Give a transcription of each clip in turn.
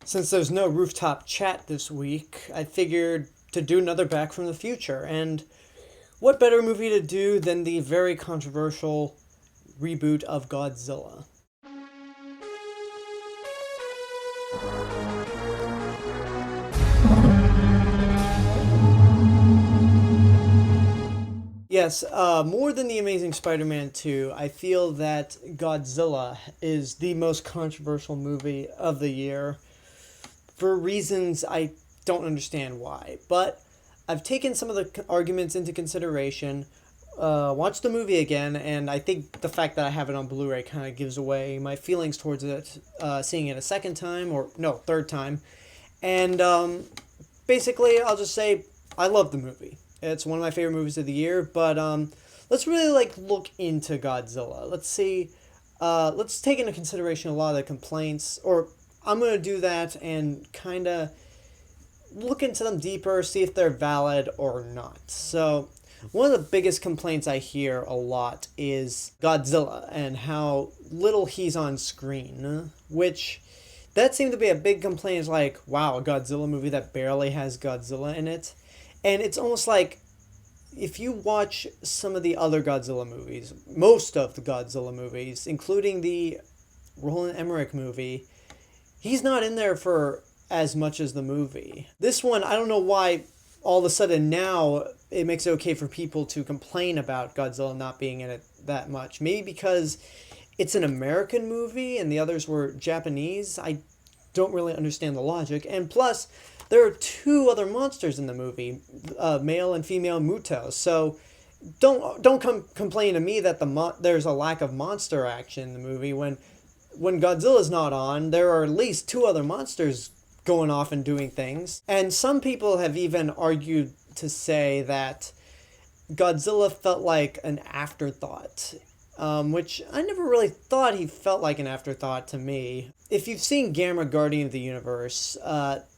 Since there's no rooftop chat this week, I figured to do another Back from the Future. And what better movie to do than the very controversial reboot of Godzilla? Yes, more than The Amazing Spider Man 2, I feel that Godzilla is the most controversial movie of the year for reasons I don't understand why. But I've taken some of the arguments into consideration, watched the movie again, and I think the fact that I have it on Blu ray kind of gives away my feelings towards it, seeing it a second time, or no, third time. And basically, I'll just say I love the movie. It's one of my favorite movies of the year, but let's really look into Godzilla. Let's see. Let's take into consideration a lot of the complaints, or I'm gonna do that and kind of look into them deeper, see if they're valid or not. So, one of the biggest complaints I hear a lot is Godzilla and how little he's on screen, which that seemed to be a big complaint. Is like, wow, a Godzilla movie that barely has Godzilla in it. And it's almost like if you watch some of the other Godzilla movies, most of the Godzilla movies, including the Roland Emmerich movie, he's not in there for as much as the movie. This one, I don't know why all of a sudden now it makes it okay for people to complain about Godzilla not being in it that much. Maybe because it's an American movie and the others were Japanese. I don't really understand the logic. And plus, there are two other monsters in the movie, male and female Mutos. So don't complain to me that there's a lack of monster action in the movie when Godzilla's not on. There are at least two other monsters going off and doing things. And some people have even argued to say that Godzilla felt like an afterthought, which I never really thought he felt like an afterthought to me. If you've seen Gamera Guardian of the Universe,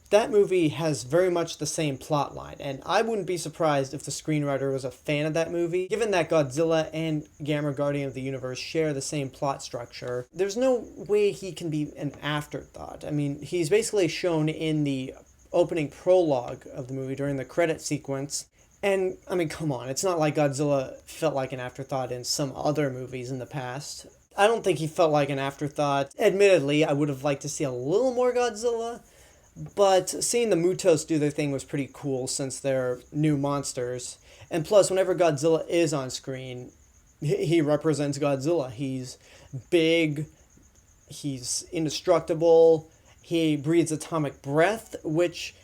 that movie has very much the same plot line, and I wouldn't be surprised if the screenwriter was a fan of that movie. Given that Godzilla and Gamera Guardian of the Universe share the same plot structure, there's no way he can be an afterthought. I mean, he's basically shown in the opening prologue of the movie during the credit sequence. And, I mean, come on, it's not like Godzilla felt like an afterthought in some other movies in the past. I don't think he felt like an afterthought. Admittedly, I would have liked to see a little more Godzilla, but seeing the Mutos do their thing was pretty cool since they're new monsters. And plus, whenever Godzilla is on screen, he represents Godzilla. He's big, he's indestructible, he breathes atomic breath, which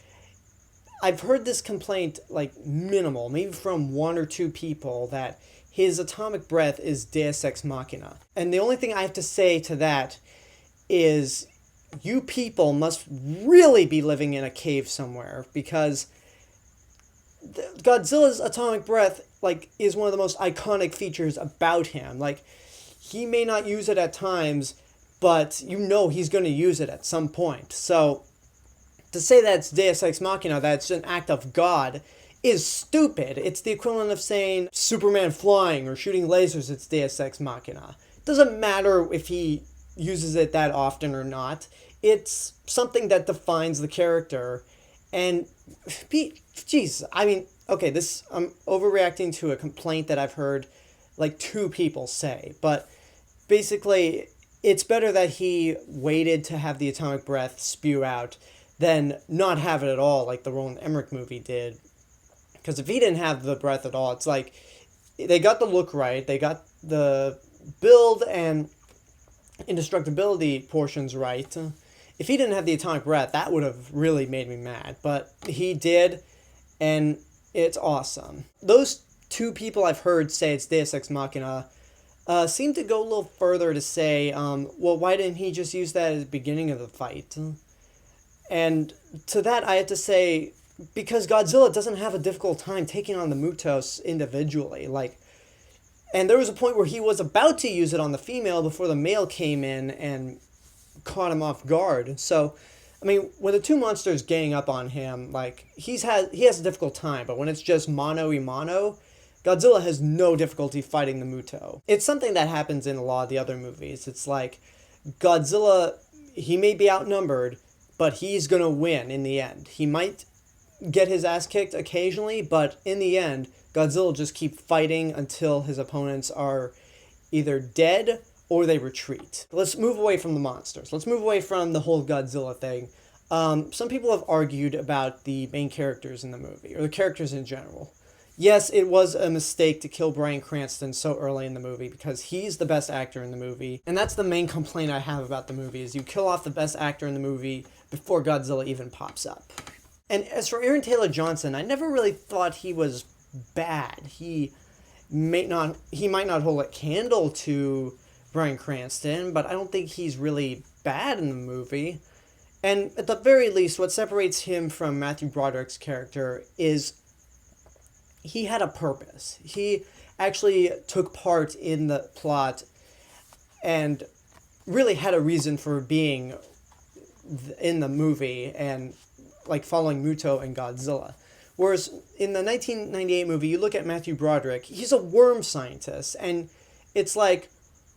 I've heard this complaint minimal, maybe from one or two people, that his atomic breath is Deus Ex Machina. And the only thing I have to say to that is you people must really be living in a cave somewhere, because Godzilla's atomic breath is one of the most iconic features about him. He may not use it at times, but he's going to use it at some point. So to say that's Deus Ex Machina, that's an act of God, is stupid. It's the equivalent of saying Superman flying or shooting lasers, it's Deus Ex Machina. It doesn't matter if he uses it that often or not. It's something that defines the character. And, jeez, I mean, okay, I'm overreacting to a complaint that I've heard two people say. But basically, it's better that he waited to have the atomic breath spew out than not have it at all, like the Roland Emmerich movie did. Because if he didn't have the breath at all, it's like they got the look right, they got the build and indestructibility portions right. If he didn't have the atomic breath, that would have really made me mad. But he did, and it's awesome. Those two people I've heard say it's Deus Ex Machina seem to go a little further to say, well, why didn't he just use that at the beginning of the fight? And to that, I have to say, because Godzilla doesn't have a difficult time taking on the Mutos individually. And there was a point where he was about to use it on the female before the male came in and caught him off guard. So, I mean, when the two monsters gang up on him, he has a difficult time. But when it's just mano-a-mano, Godzilla has no difficulty fighting the Muto. It's something that happens in a lot of the other movies. It's like Godzilla, he may be outnumbered, but he's gonna win in the end. He might get his ass kicked occasionally, but in the end, Godzilla will just keep fighting until his opponents are either dead or they retreat. Let's move away from the monsters. Let's move away from the whole Godzilla thing. Some people have argued about the main characters in the movie, or the characters in general. Yes, it was a mistake to kill Bryan Cranston so early in the movie because he's the best actor in the movie. And that's the main complaint I have about the movie, is you kill off the best actor in the movie before Godzilla even pops up. And as for Aaron Taylor Johnson, I never really thought he was bad. He might not hold a candle to Bryan Cranston, but I don't think he's really bad in the movie. And at the very least, what separates him from Matthew Broderick's character is he had a purpose. He actually took part in the plot and really had a reason for being in the movie and like following Muto and Godzilla. Whereas in the 1998 movie, you look at Matthew Broderick, he's a worm scientist, and it's like,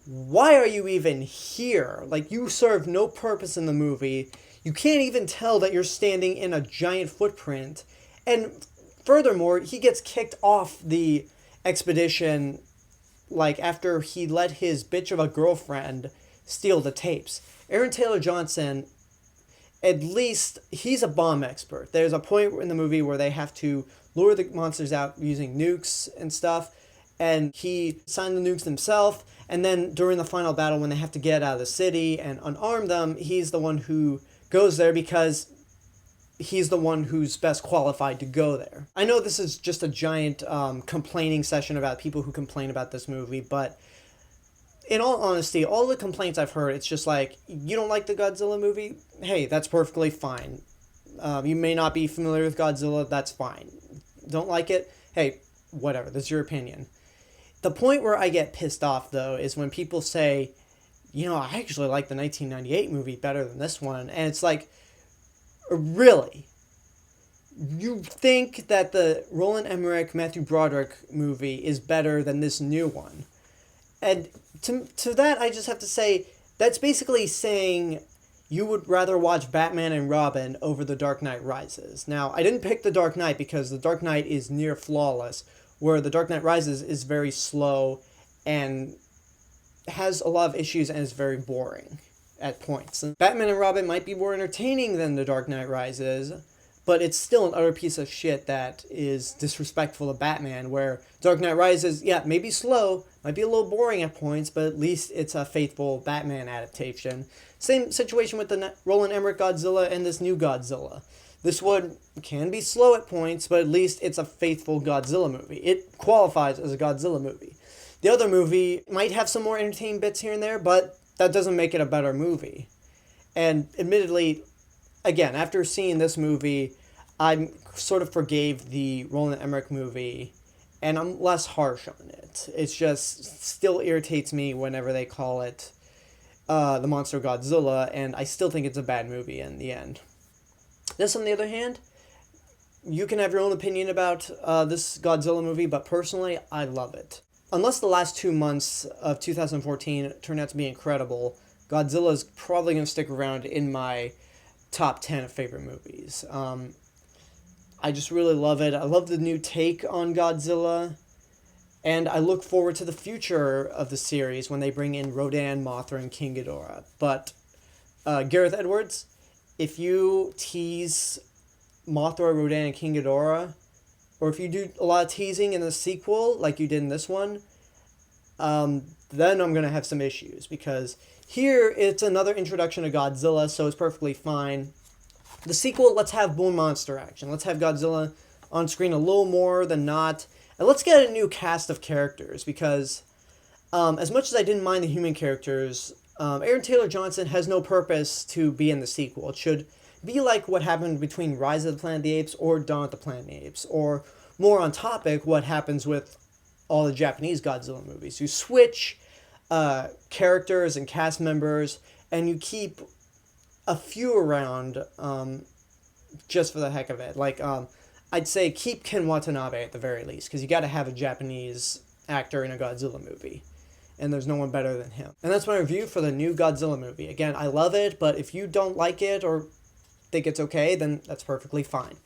why are you even here? Like, you serve no purpose in the movie. You can't even tell that you're standing in a giant footprint. And furthermore, he gets kicked off the expedition, like, after he let his bitch of a girlfriend steal the tapes. Aaron Taylor Johnson, at least, he's a bomb expert. There's a point in the movie where they have to lure the monsters out using nukes and stuff, and he signed the nukes himself, and then during the final battle when they have to get out of the city and unarm them, he's the one who goes there because he's the one who's best qualified to go there. I know this is just a giant complaining session about people who complain about this movie, but in all honesty, all the complaints I've heard, it's just like, you don't like the Godzilla movie? Hey, that's perfectly fine. You may not be familiar with Godzilla, that's fine. Don't like it? Hey, whatever, that's your opinion. The point where I get pissed off, though, is when people say, I actually like the 1998 movie better than this one, and it's like, really? You think that the Roland Emmerich, Matthew Broderick movie is better than this new one? And to that, I just have to say, that's basically saying you would rather watch Batman and Robin over The Dark Knight Rises. Now, I didn't pick The Dark Knight because The Dark Knight is near flawless, where The Dark Knight Rises is very slow and has a lot of issues and is very boring at points. And Batman and Robin might be more entertaining than The Dark Knight Rises, but it's still an utter piece of shit that is disrespectful to Batman, where Dark Knight Rises, maybe slow, might be a little boring at points, but at least it's a faithful Batman adaptation. Same situation with the Roland Emmerich Godzilla and this new Godzilla. This one can be slow at points, but at least it's a faithful Godzilla movie. It qualifies as a Godzilla movie. The other movie might have some more entertaining bits here and there, but that doesn't make it a better movie. And admittedly, again, after seeing this movie, I sort of forgave the Roland Emmerich movie, and I'm less harsh on it. It's just still irritates me whenever they call it the Monster Godzilla, and I still think it's a bad movie in the end. This, on the other hand, you can have your own opinion about this Godzilla movie, but personally, I love it. Unless the last 2 months of 2014 turned out to be incredible, Godzilla's probably going to stick around in my top 10 of favorite movies. I just really love it. I love the new take on Godzilla, and I look forward to the future of the series when they bring in Rodan, Mothra, and King Ghidorah. But Gareth Edwards, if you tease Mothra, Rodan, and King Ghidorah, or if you do a lot of teasing in the sequel, like you did in this one, then I'm going to have some issues, because here it's another introduction to Godzilla, so it's perfectly fine. The sequel, let's have more monster action. Let's have Godzilla on screen a little more than not. And let's get a new cast of characters, because as much as I didn't mind the human characters, Aaron Taylor Johnson has no purpose to be in the sequel. It should be like what happened between Rise of the Planet of the Apes or Dawn of the Planet of the Apes, or more on topic, what happens with all the Japanese Godzilla movies. You switch characters and cast members, and you keep a few around just for the heck of it. Like, I'd say keep Ken Watanabe at the very least, because you got to have a Japanese actor in a Godzilla movie, and there's no one better than him. And that's my review for the new Godzilla movie. Again, I love it, but if you don't like it, or think it's okay, then that's perfectly fine.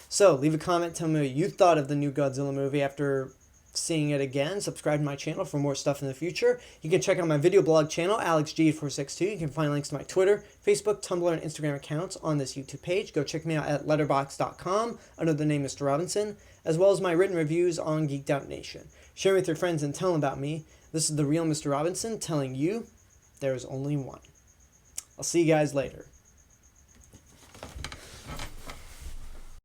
So leave a comment, tell me what you thought of the new Godzilla movie after seeing it again. Subscribe to my channel for more stuff in the future. You can check out my video blog channel, AlexG8462. You can find links to my Twitter, Facebook, Tumblr, and Instagram accounts on this YouTube page. Go check me out at letterboxd.com under the name Mr. Robinson, as well as my written reviews on Geeked Out Nation. Share with your friends and tell them about me. This is the real Mr. Robinson telling you there is only one. I'll see you guys later.